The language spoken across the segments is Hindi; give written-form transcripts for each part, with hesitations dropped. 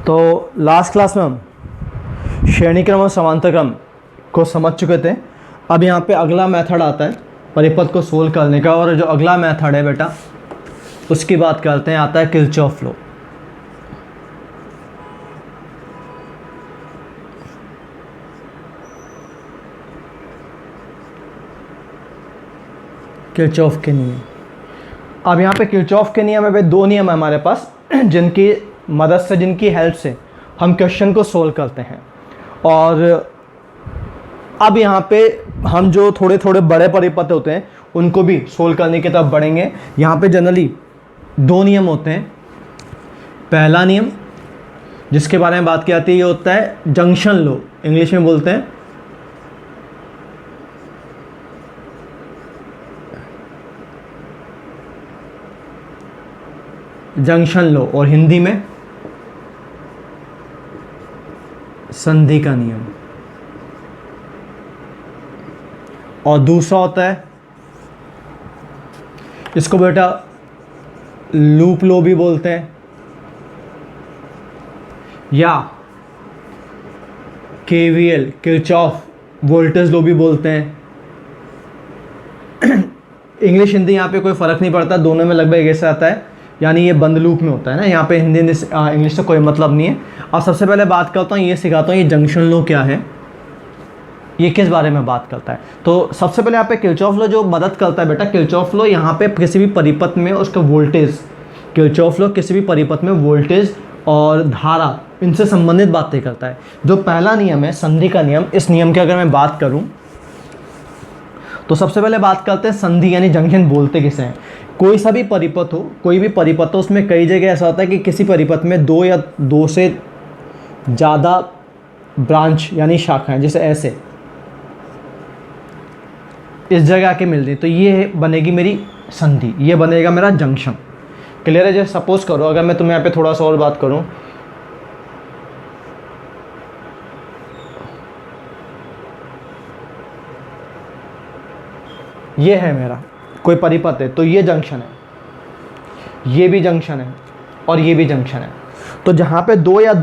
तो लास्ट क्लास में हम श्रेणी क्रम और समांतर क्रम को समझ चुके थे। अब यहाँ पे अगला मेथड आता है परिपथ को सोल्व करने का, और जो अगला मेथड है बेटा उसकी बात करते हैं, आता है किरचॉफ लॉ। किरचॉफ के नियम। अब यहाँ पे किरचॉफ के नियम है भाई, दो नियम है हमारे पास जिनकी मदद से, जिनकी हेल्प से हम क्वेश्चन को सोल्व करते हैं। और अब यहाँ पे हम जो थोड़े थोड़े बड़े परिपथ होते हैं उनको भी सोल्व करने की तरफ बढ़ेंगे। यहाँ पे जनरली दो नियम होते हैं। पहला नियम जिसके बारे में बात की जाती है ये होता है जंक्शन लॉ, इंग्लिश में बोलते हैं जंक्शन लॉ, और हिंदी में संधि का नियम। और दूसरा होता है, इसको बेटा लूप लॉ भी बोलते हैं, या केवीएल किरचॉफ वोल्टेज लॉ भी बोलते हैं। इंग्लिश हिंदी यहाँ पे कोई फ़र्क नहीं पड़ता, दोनों में लगभग ऐसा आता है, यानी ये बंद लूप में होता है ना। यहाँ पे हिंदी इंग्लिश से कोई मतलब नहीं है। अब सबसे पहले बात करता हूँ, ये सिखाता हूँ ये जंक्शन लॉ क्या है, ये किस बारे में बात करता है। तो सबसे पहले यहाँ पे किरचॉफ लॉ जो मदद करता है बेटा, किरचॉफ लॉ यहाँ पे किसी भी परिपथ में उसका वोल्टेज, किरचॉफ लॉ किसी भी परिपथ में वोल्टेज और धारा इनसे संबंधित बातें करता है। जो पहला नियम है संधि का नियम, इस नियम की अगर मैं बात करूँ तो सबसे पहले बात करते हैं संधि यानी जंक्शन बोलते किसे हैं। कोई सा भी परिपथ हो, कोई भी परिपथ हो, उसमें कई जगह ऐसा होता है कि किसी परिपथ में दो या दो से ज़्यादा ब्रांच यानी शाखाएं, जैसे ऐसे इस जगह आके मिल रही, तो ये बनेगी मेरी संधि, ये बनेगा मेरा जंक्शन। क्लियर है? जैसे सपोज करो अगर मैं तुम्हें यहाँ पे थोड़ा सा और बात करूँ, ये है मेरा कोई परिपथ है, तो ये जंक्शन है, ये भी जंक्शन है और ये भी जंक्शन है। तो जहाँ पे दो या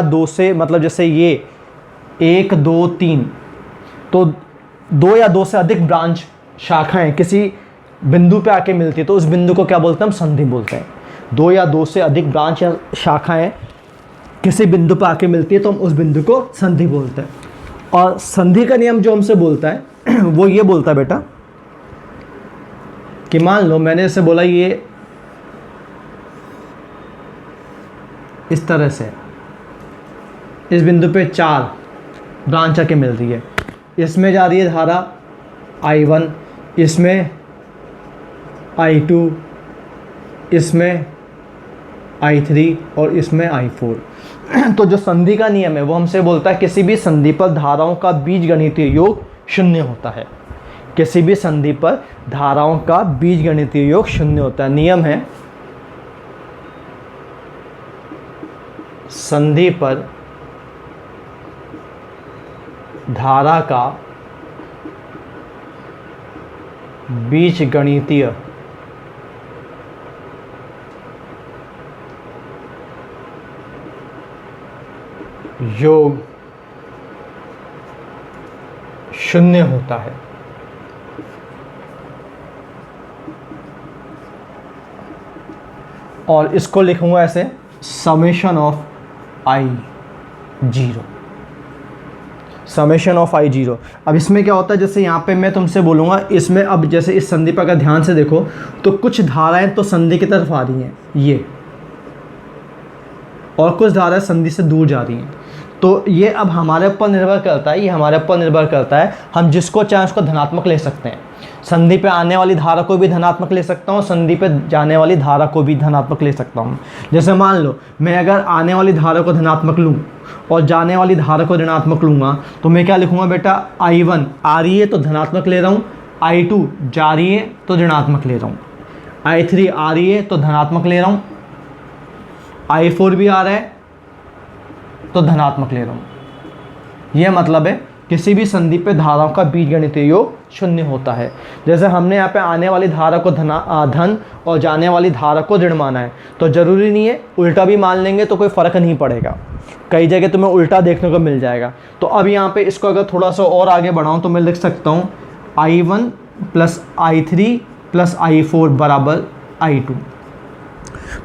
दो से मतलब जैसे ये 1 2 3, तो दो या दो से अधिक ब्रांच शाखाएं किसी बिंदु पे आके मिलती है, तो उस बिंदु को क्या बोलते हैं? हम संधि बोलते हैं। दो या दो से अधिक ब्रांच या शाखाएं किसी बिंदु पे आके मिलती है तो हम उस बिंदु को संधि बोलते हैं। और संधि का नियम जो हमसे बोलता है वो ये बोलता है बेटा कि मान लो मैंने इसे बोला ये इस तरह से, इस बिंदु पे 4 ब्रांच आके मिल रही है, इसमें जा रही है धारा I1, इसमें I2, इसमें I3 और इसमें I4। तो जो संधि का नियम है वो हमसे बोलता है किसी भी संधि पर धाराओं का बीजगणितीय योग 0 होता है। किसी भी संधि पर धाराओं का बीजगणितीय योग 0 होता है। नियम है संधि पर धारा का बीजगणितीय योग 0 होता है। और इसको लिखूंगा ऐसे, summation of I0, summation of I0। अब इसमें क्या होता है, जैसे यहाँ पे मैं तुमसे बोलूँगा, इसमें अब जैसे इस संधि पर अगर ध्यान से देखो तो कुछ धाराएं तो संधि की तरफ आ रही हैं ये, और कुछ धाराएं संधि से दूर जा रही हैं। तो ये अब हमारे ऊपर निर्भर करता है, ये हमारे ऊपर निर्भर करता है, हम जिसको चाहें उसको धनात्मक ले सकते हैं। संधि पे आने वाली धारा को भी धनात्मक ले सकता हूँ, संधि पे जाने वाली धारा को भी धनात्मक ले सकता हूँ। जैसे मान लो मैं अगर आने वाली धारा को धनात्मक लूँ और जाने वाली धारा को ऋणात्मक लूँगा, तो मैं क्या लिखूँगा बेटा, I1 आ रही है तो धनात्मक ले रहा हूँ, I2 जा रही है तो ऋणात्मक ले रहा हूँ, I3 आ रही है तो धनात्मक ले रहा हूँ, I4 भी आ रहा है तो धनात्मक ले रहा हूँ। यह मतलब है किसी भी संधि पे धाराओं का बीजगणितीय योग शून्य होता है। जैसे हमने यहाँ पे आने वाली धारा को धन और जाने वाली धारा को ऋण माना है, तो ज़रूरी नहीं है उल्टा भी मान लेंगे तो कोई फ़र्क नहीं पड़ेगा, कई जगह तुम्हें उल्टा देखने को मिल जाएगा। तो अब यहाँ पे इसको अगर थोड़ा सा और आगे बढ़ाऊँ तो मैं लिख सकता हूँ I1 + I3 + I4 बराबर I2।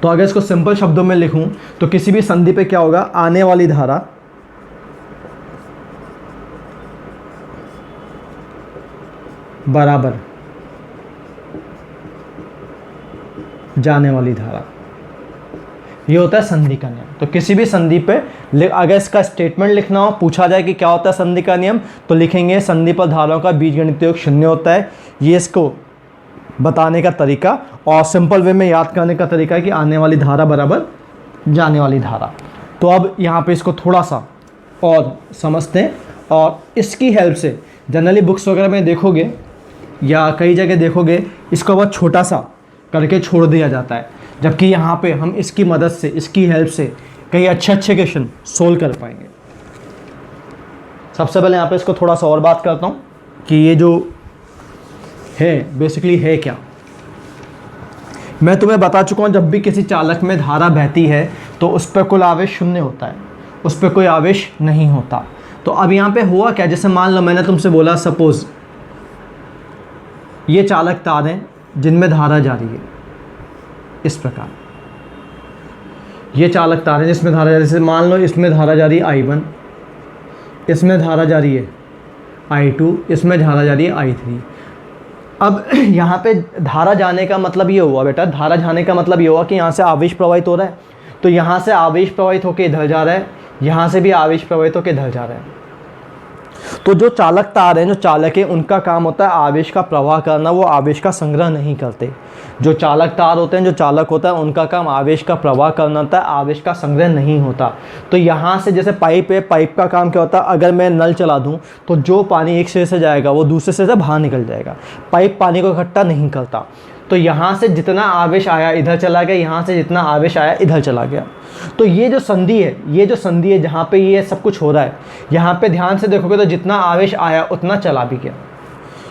तो अगर इसको सिंपल शब्दों में लिखूं तो किसी भी संधि पे क्या होगा, आने वाली धारा बराबर जाने वाली धारा, ये होता है संधि का नियम। तो किसी भी संधि पे अगर इसका स्टेटमेंट लिखना हो, पूछा जाए कि क्या होता है संधि का नियम, तो लिखेंगे संधि पर धाराओं का बीजगणितीय योग शून्य होता है। ये इसको बताने का तरीका और सिंपल वे में याद करने का तरीका है कि आने वाली धारा बराबर जाने वाली धारा। तो अब यहाँ पे इसको थोड़ा सा और समझते हैं, और इसकी हेल्प से जनरली बुक्स वगैरह में देखोगे या कई जगह देखोगे इसको बहुत छोटा सा करके छोड़ दिया जाता है, जबकि यहाँ पे हम इसकी मदद से, इसकी हेल्प से कई अच्छे क्वेश्चन सोल्व कर पाएंगे। सबसे पहले यहाँ पे इसको थोड़ा सा और बात करता हूँ कि ये जो है बेसिकली है क्या। मैं तुम्हें बता चुका हूँ जब भी किसी चालक में धारा बहती है तो उस पर कुल आवेश शून्य होता है, उस पर कोई आवेश नहीं होता। तो अब यहाँ पे हुआ क्या, जैसे मान लो मैंने तुमसे बोला सपोज़ ये चालक तार हैं जिनमें धारा जा रही है, इस प्रकार ये चालक तार हैं जिसमें धारा जा रही है। जैसे मान लो इसमें धारा जा रही है I1, इसमें धारा जा रही है I2, इसमें धारा जा रही है I3। अब यहाँ पे धारा जाने का मतलब ये हुआ बेटा, धारा जाने का मतलब ये हुआ कि यहाँ से आवेश प्रवाहित हो रहा है, तो यहाँ से आवेश प्रवाहित होकर इधर जा रहा है, यहाँ से भी आवेश प्रवाहित होकर इधर जा रहा है। तो जो चालक तार हैं, जो चालक हैं, उनका काम होता है आवेश का प्रवाह करना, वो आवेश का संग्रह नहीं करते। जो चालक तार होते हैं, जो चालक होता है, उनका काम आवेश का प्रवाह करना होता है, आवेश का संग्रह नहीं होता। तो यहाँ से जैसे पाइप है, पाइप का काम क्या होता है, अगर मैं नल चला दूँ तो जो पानी एक सिरे से जाएगा वो दूसरे सिरे से बाहर निकल जाएगा, पाइप पानी को इकट्ठा नहीं करता। तो यहाँ से जितना आवेश आया इधर चला गया, यहाँ से जितना आवेश आया इधर चला गया। तो ये जो संधि है, ये जो संधि है जहाँ पे ये सब कुछ हो रहा है, यहाँ पे ध्यान से देखोगे तो जितना आवेश आया उतना चला भी गया।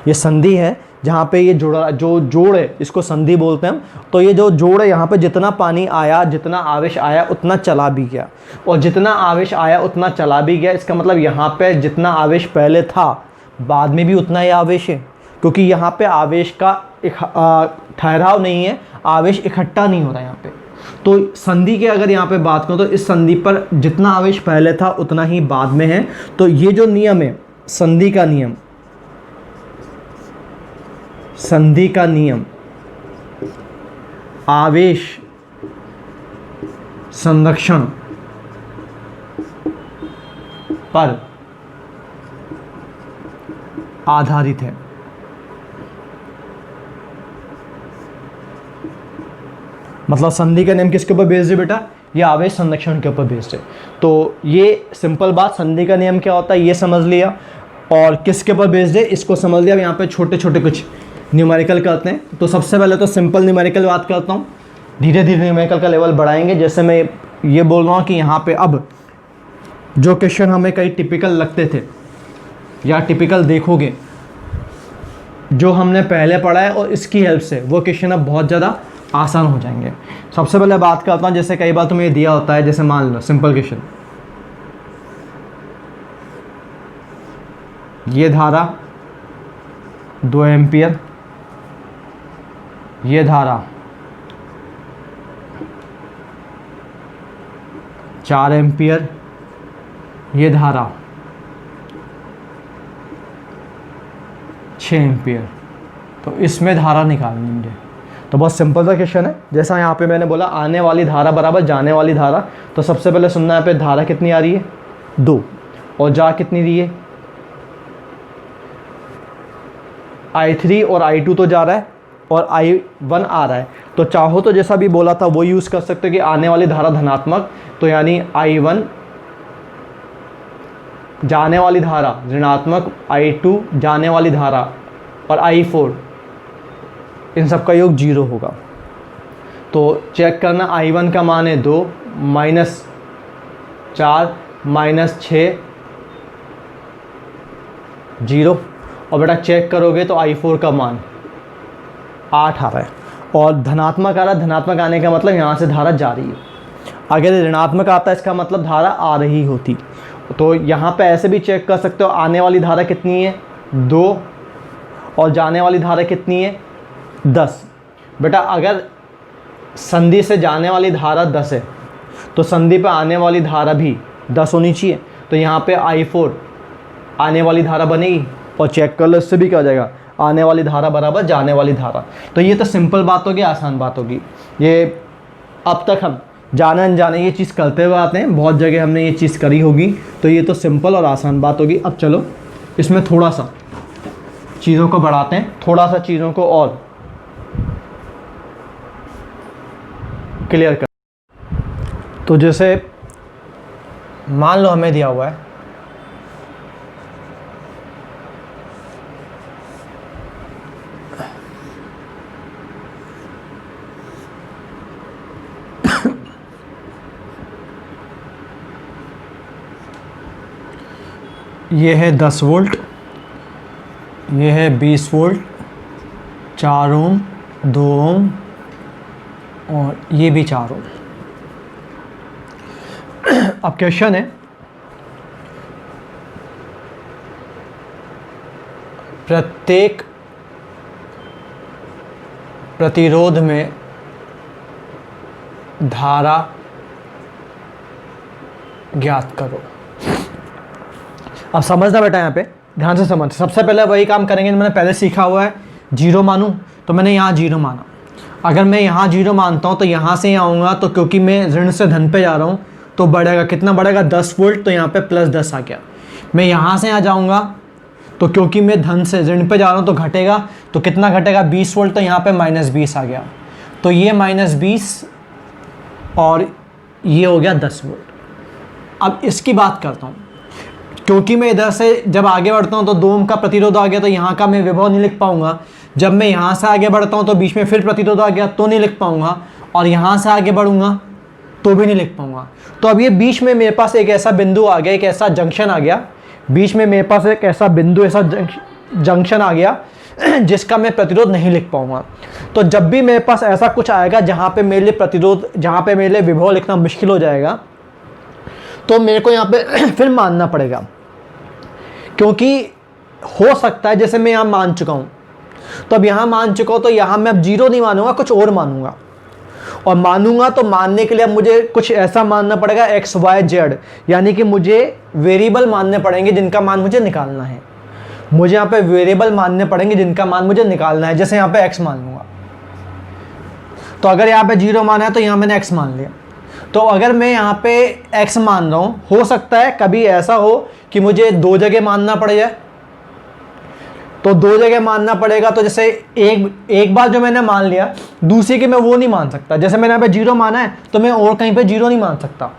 ये संधि है जहाँ पे ये जोड़ा, जो जोड़ है इसको संधि बोलते हैं हम। तो ये जो जोड़ है यहाँ पे जितना पानी आया, जितना आवेश आया उतना चला भी गया, और जितना आवेश आया उतना चला भी गया। इसका मतलब यहाँ पे जितना आवेश पहले था बाद में भी उतना ही आवेश है, क्योंकि यहाँ पे आवेश का ठहराव नहीं है, आवेश इकट्ठा नहीं हो रहा है यहाँ पे। तो संधि के अगर यहाँ पे बात करूँ तो इस संधि पर जितना आवेश पहले था उतना ही बाद में है। तो ये जो नियम है संधि का नियम, संधि का नियम आवेश संरक्षण पर आधारित है। मतलब संधि का नियम किसके ऊपर बेस्ड है बेटा, ये आवेश संरक्षण के ऊपर बेस्ड है। तो ये सिंपल बात, संधि का नियम क्या होता है ये समझ लिया, और किसके ऊपर बेस्ड है इसको समझ लिया। अब यहाँ पे छोटे छोटे कुछ न्यूमेरिकल करते हैं। तो सबसे पहले तो सिंपल न्यूमेरिकल बात करता हूँ, धीरे धीरे न्यूमेरिकल का लेवल बढ़ाएंगे। जैसे मैं ये बोल रहा हूँ कि यहाँ पे अब जो क्वेश्चन हमें कई टिपिकल लगते थे या टिपिकल देखोगे, जो हमने पहले पढ़ा है और इसकी हेल्प से वो क्वेश्चन अब बहुत ज़्यादा आसान हो जाएंगे। सबसे पहले बात करता हूँ, जैसे कई बार तुम्हें ये दिया होता है, जैसे मान लो सिंपल क्वेश्चन, ये धारा 2 एम्पियर, ये धारा 4 एम्पियर, ये धारा 6 एम्पियर। तो इसमें धारा निकालनी मुझे, तो बहुत सिंपल सा क्वेश्चन है। जैसा यहाँ पे मैंने बोला आने वाली धारा बराबर जाने वाली धारा, तो सबसे पहले सुनना है पे धारा कितनी आ रही है 2, और जा कितनी रही है I3 और I2 तो जा रहा है और I1 आ रहा है। तो चाहो तो जैसा भी बोला था वो यूज़ कर सकते हो कि आने वाली धारा धनात्मक, तो यानी I1, जाने वाली धारा ऋणात्मक I2, जाने वाली धारा, और I4, इन सब का योग 0 होगा। तो चेक करना, I1 का मान है 2, -4, -6, 0। और बेटा चेक करोगे तो I4 का मान 8 आ रहा है, और धनात्मक आ रहा है। धनात्मक आने का मतलब यहाँ से धारा जा रही है। अगर ऋणात्मक आता है इसका मतलब धारा आ रही होती। तो यहाँ पे ऐसे भी चेक कर सकते हो, आने वाली धारा कितनी है 2, और जाने वाली धारा कितनी है 10। बेटा अगर संधि से जाने वाली धारा 10 है तो संधि पे आने वाली धारा भी 10 होनी चाहिए। तो यहाँ पे I4 आने वाली धारा बनेगी, और चेक कर लो इससे भी क्या हो जाएगा, आने वाली धारा बराबर जाने वाली धारा। तो ये तो सिंपल बात होगी, आसान बात होगी। ये अब तक हम जाने अनजाने ये चीज़ करते हुए आते हैं, बहुत जगह हमने ये चीज़ करी होगी, तो ये तो सिंपल और आसान बात होगी। अब चलो इसमें थोड़ा सा चीज़ों को बढ़ाते हैं, थोड़ा सा चीज़ों को और क्लियर कर। तो जैसे मान लो हमें दिया हुआ है ये है 10 वोल्ट, ये है 20 वोल्ट, 4 ओम, 2 ओम, और ये भी 4 ओम। अब क्वेश्चन है, प्रत्येक प्रतिरोध में धारा ज्ञात करो। अब समझना बेटा, यहाँ पे ध्यान से समझ। सबसे पहले वही काम करेंगे मैंने पहले सीखा हुआ है, 0 मानूँ तो मैंने यहाँ 0 माना। अगर मैं यहाँ 0 मानता हूँ तो यहाँ से यहाँ आऊँगा, तो क्योंकि मैं ऋण से धन पे जा रहा हूँ तो बढ़ेगा, कितना बढ़ेगा 10 वोल्ट, तो यहाँ पे +10 आ गया। मैं यहाँ से यहाँ जाऊँगा तो क्योंकि मैं धन से ऋण पे जा रहा हूँ तो घटेगा, तो कितना घटेगा 20 वोल्ट, तो यहाँ पे -20 आ गया। तो ये -20 और ये हो गया 10 वोल्ट। अब इसकी बात करता हूँ, क्योंकि मैं इधर से जब आगे बढ़ता हूँ तो 2 ओम का प्रतिरोध आ गया, तो यहाँ का मैं विभव नहीं लिख पाऊंगा। जब मैं यहाँ से आगे बढ़ता हूँ तो बीच में फिर प्रतिरोध आ गया तो नहीं लिख पाऊंगा, और यहाँ से आगे बढ़ूंगा तो भी नहीं लिख पाऊंगा। तो अब ये बीच में मेरे पास एक ऐसा बिंदु आ गया, एक ऐसा जंक्शन आ गया, बीच में मेरे पास एक ऐसा बिंदु, ऐसा जंक्शन आ गया जिसका मैं प्रतिरोध नहीं लिख पाऊंगा। तो जब भी मेरे पास ऐसा कुछ आएगा जहाँ पे मेरे लिए प्रतिरोध, जहाँ पे मेरे लिए विभव लिखना मुश्किल हो जाएगा, तो मेरे को यहाँ पे फिर मानना पड़ेगा। क्योंकि हो सकता है जैसे मैं यहाँ मान चुका हूँ, तो अब यहाँ मान चुका हूँ तो यहाँ मैं अब 0 नहीं मानूंगा, कुछ और मानूंगा। और मानूंगा तो मानने के लिए अब मुझे कुछ ऐसा मानना पड़ेगा x, y, z, यानी कि मुझे वेरिएबल मानने पड़ेंगे जिनका मान मुझे निकालना है। मुझे यहाँ पे वेरिएबल मानने पड़ेंगे जिनका मान मुझे निकालना है। जैसे यहाँ पे x मान लूँगा, तो अगर यहाँ पे 0 माना है तो यहाँ मैंने x मान लिया। तो अगर मैं यहाँ पे x मान रहा हूँ, हो सकता है कभी ऐसा हो कि मुझे 2 जगह मानना पड़ जाए, तो 2 जगह मानना पड़ेगा। तो जैसे एक बार जो मैंने मान लिया, दूसरी की मैं वो नहीं मान सकता। जैसे मैंने यहाँ पे 0 माना है तो मैं और कहीं पे 0 नहीं मान सकता।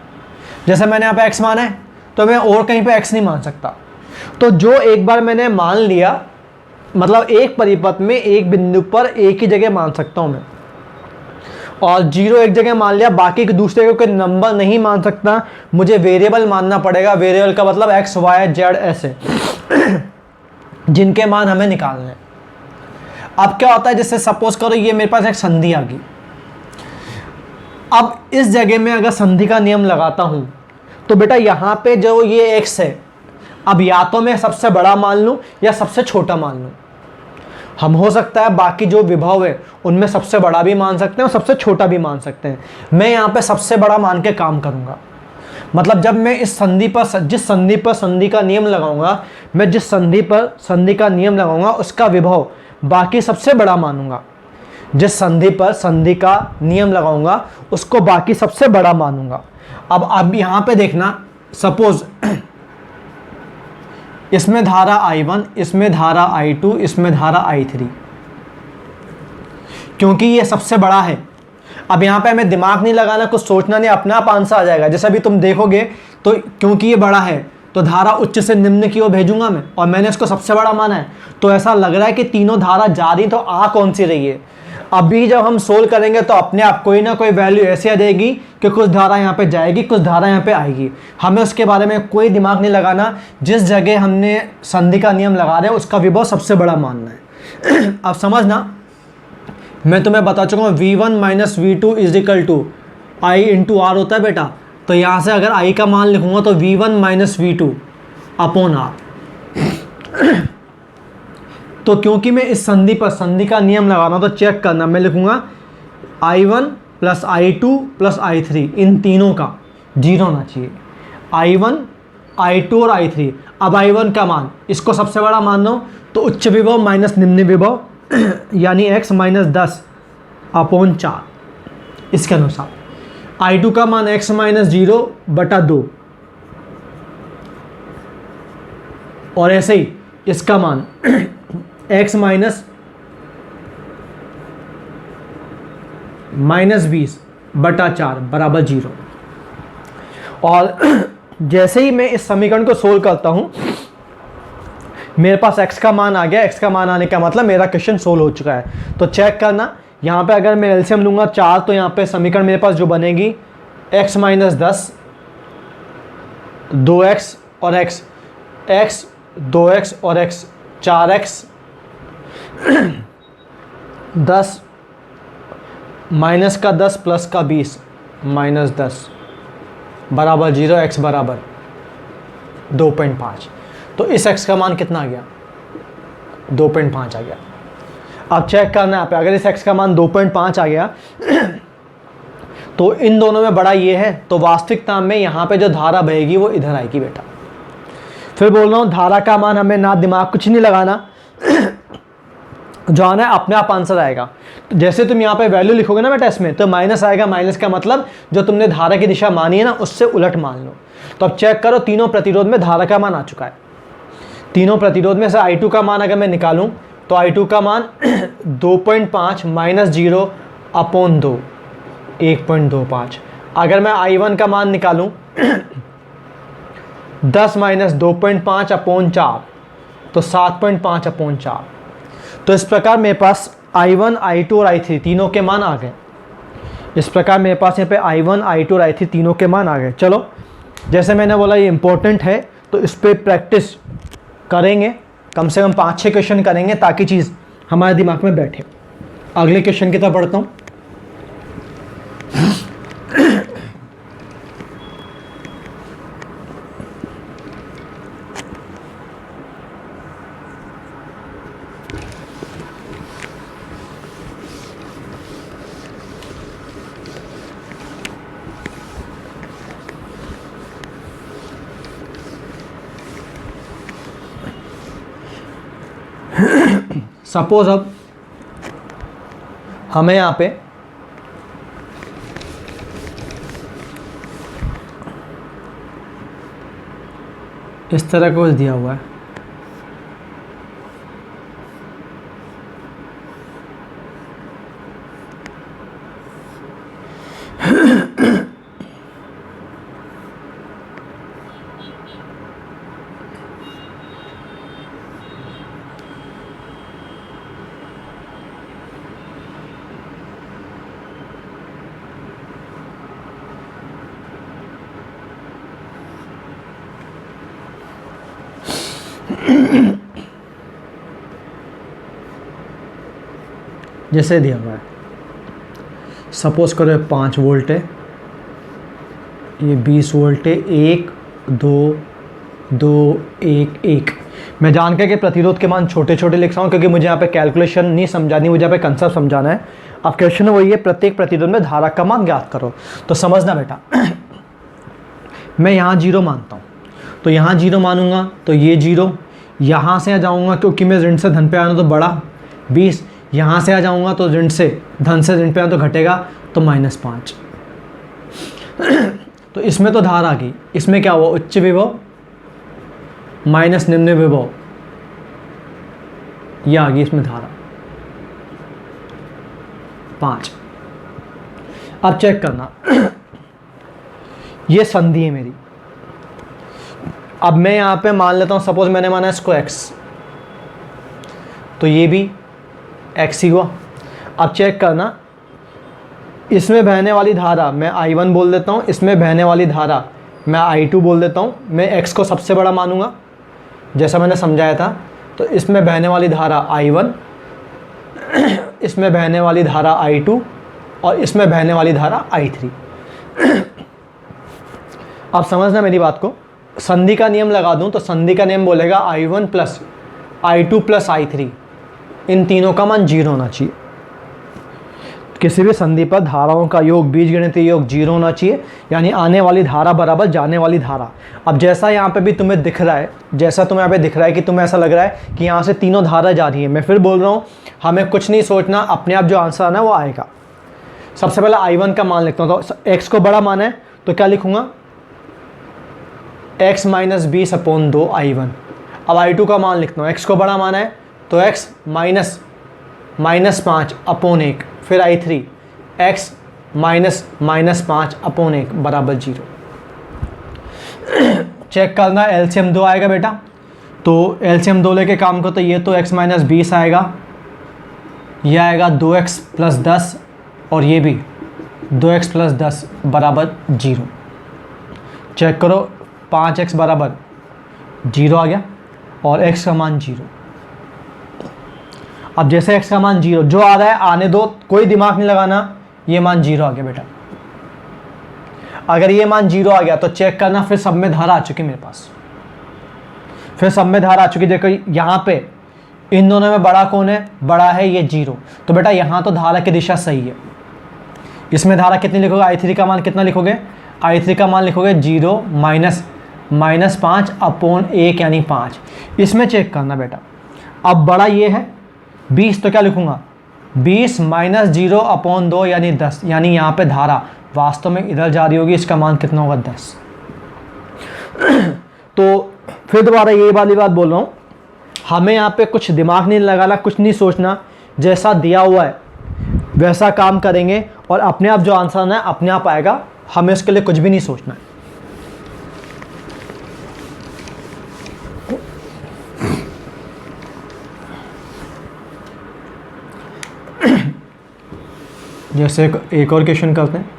जैसे मैंने यहाँ पे x माना है तो मैं और कहीं पे x नहीं मान सकता। तो जो एक बार मैंने मान लिया, मतलब एक परिपथ में एक बिंदु पर एक ही जगह मान सकता हूँ मैं, और 0 एक जगह मान लिया, बाकी के दूसरे को नंबर नहीं मान सकता। मुझे वेरिएबल मानना पड़ेगा। वेरिएबल का मतलब x, y, z ऐसे जिनके मान हमें निकालने हैं। अब क्या होता है, जैसे सपोज करो ये मेरे पास एक संधि आ गई। अब इस जगह में अगर संधि का नियम लगाता हूं तो बेटा यहाँ पे जो ये x है, अब या तो मैं सबसे बड़ा मान लूँ या सबसे छोटा मान लूँ। हम हो सकता है बाकी जो विभव है उनमें सबसे बड़ा भी मान सकते हैं और सबसे छोटा भी मान सकते हैं। मैं यहाँ पे सबसे बड़ा मान के काम करूँगा। मतलब जब मैं इस संधि पर, जिस संधि पर संधि का नियम लगाऊंगा, मैं जिस संधि पर संधि का नियम लगाऊंगा उसका विभव बाकी सबसे बड़ा मानूंगा। जिस संधि पर संधि का नियम लगाऊंगा उसको बाकी सबसे बड़ा मानूंगा। अब यहाँ पे देखना, सपोज इसमें धारा I1, इसमें धारा I2, इसमें धारा I3, क्योंकि ये सबसे बड़ा है। अब यहाँ पे हमें दिमाग नहीं लगाना, कुछ सोचना नहीं, अपना आप आंसर आ जाएगा। जैसे अभी तुम देखोगे तो क्योंकि ये बड़ा है तो धारा उच्च से निम्न की ओर भेजूंगा मैं, और मैंने इसको सबसे बड़ा माना है, तो ऐसा लग रहा है कि तीनों धारा जा रही, तो आ कौन सी रही है? अभी जब हम सोल्व करेंगे तो अपने आप कोई ना कोई वैल्यू ऐसी आ जाएगी कि कुछ धारा यहाँ पे जाएगी, कुछ धारा यहाँ पे आएगी। हमें उसके बारे में कोई दिमाग नहीं लगाना। जिस जगह हमने संधि का नियम लगा रहे हैं उसका विभव सबसे बड़ा मानना है। अब समझना, मैं तुम्हें बता चुका हूँ V1 minus V2 is equal to I into R होता है बेटा। तो यहाँ से अगर I का मान लिखूंगा तो V1 minus V2 upon R। तो क्योंकि मैं इस संधि पर संधि का नियम लगा रहा हूँ तो चेक करना, मैं लिखूंगा I1 plus I2 plus I3, इन तीनों का जीरो होना चाहिए। I1, I2 और I3। अब I1 का मान, इसको सबसे बड़ा मान लो तो उच्च विभव माइनस निम्न विभव यानी x माइनस 10 अपॉन 4 इसके अनुसार। I2 का मान x माइनस 0/2 और ऐसे ही इसका मान x माइनस -20/4 बराबर 0। और जैसे ही मैं इस समीकरण को सोल्व करता हूं मेरे पास x का मान आ गया। x का मान आने का मतलब मेरा क्वेश्चन सोल्व हो चुका है। तो चेक करना, यहाँ पे अगर मैं एलसीएम लूँगा 4 तो यहाँ पे समीकरण मेरे पास जो बनेगी x माइनस 10 2x और x 2x और x 4x 10 माइनस का 10 प्लस का 20 माइनस 10 बराबर 0, x बराबर 2.5। तो इस x का मान कितना आ गया? 2.5 आ गया। अब चेक करना है अगर इस x का मान 2.5 आ गया तो इन दोनों में बड़ा ये है, तो वास्तविकता में यहाँ पे जो धारा बहेगी वो इधर आएगी बेटा। फिर बोल रहा हूँ धारा का मान हमें ना दिमाग कुछ नहीं लगाना, जो आना है अपने आप आंसर आएगा। तो जैसे तुम यहाँ पे वैल्यू लिखोगे ना बेटा इसमें तो माइनस आएगा। माइनस का मतलब जो तुमने धारा की दिशा मानी है ना उससे उलट मान लो। तो अब चेक करो, तीनों प्रतिरोध में धारा का मान आ चुका है। तीनों प्रतिरोध में से I2 का मान अगर मैं निकालूं तो I2 का मान 2.5 माइनस 0 अपॉन 2 1.25। अगर मैं I1 का मान निकालूं 10 माइनस 2.5 अपॉन 4 तो 7.5 अपॉन 4। तो इस प्रकार मेरे पास I1, I2 और I3 तीनों के मान आ गए। इस प्रकार मेरे पास यहाँ पे I1, I2 और I3 तीनों के मान आ गए। चलो, जैसे मैंने बोला ये इंपॉर्टेंट है तो इस पर प्रैक्टिस करेंगे, कम से कम 5-6 क्वेश्चन करेंगे ताकि चीज़ हमारे दिमाग में बैठे। अगले क्वेश्चन की तरफ बढ़ता हूँ। सपोज अब हमें यहाँ पे इस तरह का कुछ दिया हुआ है। जैसे दिया हुआ है, सपोज करो 5 वोल्ट है, ये 20 वोल्ट है, 1 2 2 1 1। मैं जान के प्रतिरोध के मान छोटे छोटे लिख रहा हूँ क्योंकि मुझे यहाँ पे कैलकुलेशन नहीं समझानी, मुझे यहाँ पे कंसेप्ट समझाना है। अब क्वेश्चन वही है, प्रत्येक प्रतिरोध में धारा का मान ज्ञात करो। तो समझना बेटा, मैं यहाँ 0 मानता हूँ तो यहाँ 0 मानूंगा तो ये 0, यहाँ से आ जाऊँगा क्योंकि मैं ऋण से धन पे आना तो बड़ा 20, यहाँ से आ जाऊँगा तो ऋण से धन से ऋण पे आना तो घटेगा तो -5। तो इसमें तो धारा आ गई, इसमें क्या हुआ, उच्च विभव माइनस निम्न विभव, ये आ गई इसमें धारा 5। अब चेक करना, ये संधि है मेरी। अब मैं यहाँ पे मान लेता हूँ, सपोज मैंने माना इसको x, तो ये भी x ही हुआ। अब चेक करना, इसमें बहने वाली धारा मैं I1 बोल देता हूँ, इसमें बहने वाली धारा मैं I2 बोल देता हूँ। मैं x को सबसे बड़ा मानूंगा जैसा मैंने समझाया था। तो इसमें बहने वाली धारा I1, इसमें बहने वाली धारा I2 और इसमें बहने वाली धारा I3। अब समझना मेरी बात को, संधि का नियम लगा दूं तो संधि का नियम बोलेगा I1 plus I2 plus I3, इन तीनों का मान 0 होना चाहिए। किसी भी संधि पर धाराओं का योग, बीजगणितीय योग 0 होना चाहिए, यानी आने वाली धारा बराबर जाने वाली धारा। अब जैसा यहाँ पे भी तुम्हें दिख रहा है, जैसा तुम्हें यहाँ पे दिख रहा है कि तुम्हें ऐसा लग रहा है कि यहाँ से तीनों धारा जा रही है, मैं फिर बोल रहा हूँ हमें कुछ नहीं सोचना, अपने आप जो आंसर आना है वो आएगा। सबसे पहले I1 का मान लिखता हूँ, तो x को बड़ा माना है तो क्या लिखूँगा, x माइनस 20/2 I1। अब I2 का मान लिखता हूँ, x को बड़ा माना है तो x -5/1, फिर I3 x -5/1 बराबर 0। चेक करना, LCM 2 आएगा बेटा, तो LCM 2 लेके काम करो, तो ये तो x माइनस 20 आएगा, ये आएगा 2x प्लस 10 और ये भी 2x प्लस 10 बराबर 0। चेक करो, 5x बराबर 0 आ गया और x का मान 0। अब जैसे x का मान 0 जो आ रहा है आने दो, कोई दिमाग नहीं लगाना, ये मान 0 आ गया बेटा। अगर ये मान 0 आ गया तो चेक करना, फिर सब में धारा आ चुकी मेरे पास, फिर सब में धारा आ चुकी। देखो यहाँ पे इन दोनों में बड़ा कौन है, बड़ा है ये 0, तो बेटा यहाँ तो धारा की दिशा सही है। इसमें धारा कितनी लिखोगे, I3 का मान कितना लिखोगे, I3 का मान लिखोगे 0 -5/1 यानी 5। इसमें चेक करना बेटा, अब बड़ा ये है 20, तो क्या लिखूंगा 20 - 0/2 यानी 10, यानी यहाँ पे धारा वास्तव में इधर जा रही होगी, इसका मान कितना होगा 10। तो फिर दोबारा यही वाली बात बोल रहा हूँ, हमें यहाँ पे कुछ दिमाग नहीं लगाना, कुछ नहीं सोचना, जैसा दिया हुआ है वैसा काम करेंगे और अपने आप जो आंसर आना है अपने आप आएगा, हमें इसके लिए कुछ भी नहीं सोचना है। जैसे एक और क्वेश्चन करते हैं।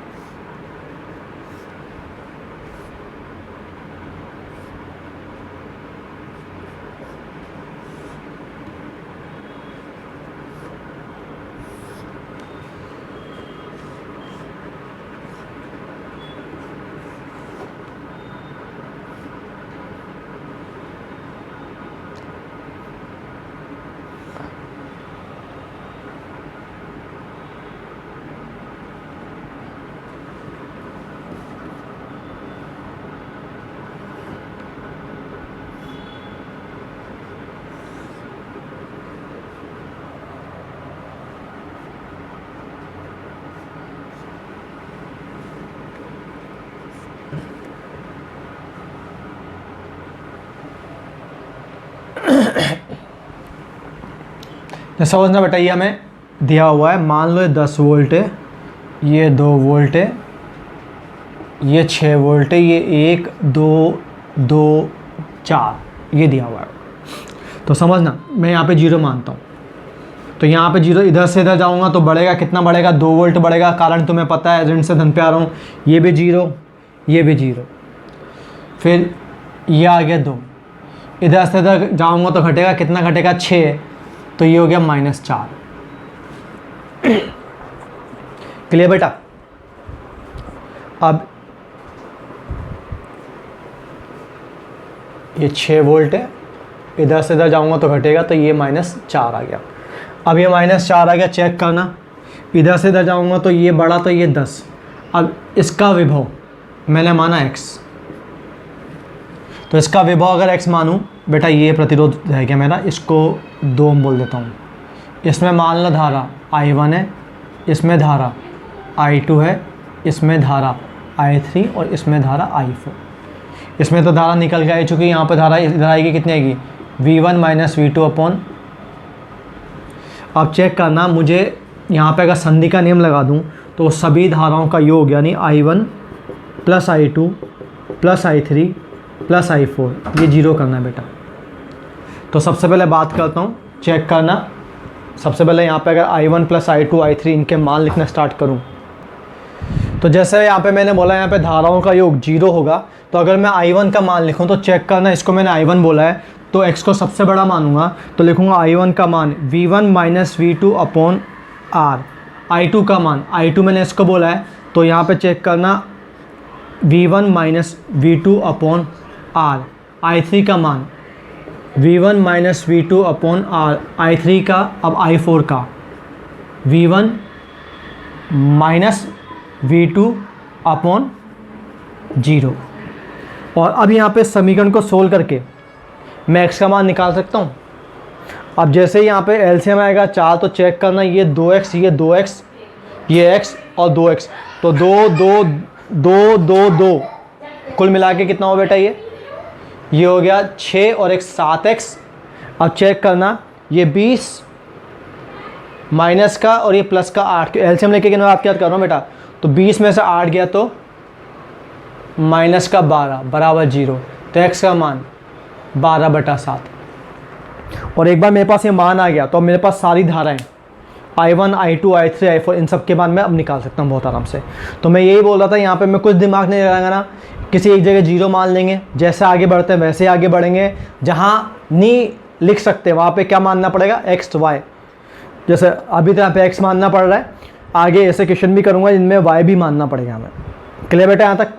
समझना बेटा, ये हमें दिया हुआ है, मान लो ये 10 वोल्ट है, ये 2 वोल्ट है, ये 6 वोल्ट है, ये 1 2 2 4 ये दिया हुआ है। तो समझना, मैं यहाँ पे 0 मानता हूँ, तो यहाँ पे 0, इधर से इधर जाऊँगा तो बढ़ेगा, कितना बढ़ेगा 2 वोल्ट बढ़ेगा, कारण तुम्हें पता है ऋण से धन पे आ रहा हूँ। ये भी 0, ये भी 0, फिर ये आ गया 2, इधर से इधर जाऊँगा तो घटेगा, कितना घटेगा 6, तो ये हो गया -4। क्लियर बेटा। अब ये 6 वोल्ट है, इधर से इधर जाऊंगा तो घटेगा, तो ये -4 आ गया। अब ये -4 आ गया, चेक करना, इधर से इधर जाऊंगा तो ये बढ़ा, तो ये 10। अब इसका विभव मैंने माना x, तो इसका विभव अगर x मानूं बेटा, ये प्रतिरोध रह गया मेरा, इसको 2 बोल देता हूँ। इसमें मान लो धारा I1 है, इसमें धारा I2 है, इसमें धारा I3 और इसमें धारा I4। इसमें तो धारा निकल के आई चुकी, यहाँ पर धारा इधर आएगी, कितनी आएगी V1 - V2 अब चेक करना, मुझे यहाँ पे अगर संधि का नियम लगा दूँ तो सभी धाराओं का योग यानी I1 plus I2 plus I3 plus I4 ये 0 करना है बेटा। तो सबसे पहले बात करता हूँ, चेक करना, सबसे पहले यहाँ पे अगर I1 + I2 I3 इनके मान लिखना स्टार्ट करूँ, तो जैसे यहाँ पे मैंने बोला यहाँ पे धाराओं का योग 0 होगा, तो अगर मैं I1 का मान लिखूँ तो चेक करना, इसको मैंने I1 बोला है तो x को सबसे बड़ा मानूंगा, तो लिखूँगा I1 का मान V1 - V2 upon R। I2 का मान, I2 मैंने इसको बोला है तो यहाँ पे चेक करना V1 - V2 upon R। I3 का मान V1 - V2 upon R। I3 का, अब I4 का V1 - V2 अपॉन 0। और अब यहाँ पे समीकरण को सोल्व करके मैं x का मान निकाल सकता हूँ। अब जैसे यहाँ पे एलसीएम आएगा 4, तो चेक करना ये 2x, ये 2x, ये x और 2x, तो 2 2 2 2 2 कुल मिला के कितना हो बेटा, ये हो गया 6 और 1 7x। अब चेक करना ये 20 माइनस का और ये प्लस का 8, एलसीएम लेके कि मैं आपकी याद कर रहा हूँ बेटा, तो 20 में से 8 गया तो माइनस का 12 बराबर 0, तो x का मान 12/7। और एक बार मेरे पास ये मान आ गया तो अब मेरे पास सारी धाराएं I1 I2 I3 I4 इन सब के मान मैं अब निकाल सकता हूँ बहुत आराम से। तो मैं यही बोल रहा था, यहाँ पे मैं कुछ दिमाग नहीं लगाऊंगा ना, किसी एक जगह 0 मान लेंगे, जैसे आगे बढ़ते हैं वैसे आगे बढ़ेंगे, जहाँ नहीं लिख सकते वहाँ पे क्या मानना पड़ेगा, x y। जैसे अभी तो यहाँ पे x मानना पड़ रहा है, आगे ऐसे क्वेश्चन भी करूँगा जिनमें y भी मानना पड़ेगा हमें। क्लियर बेटा यहाँ तक?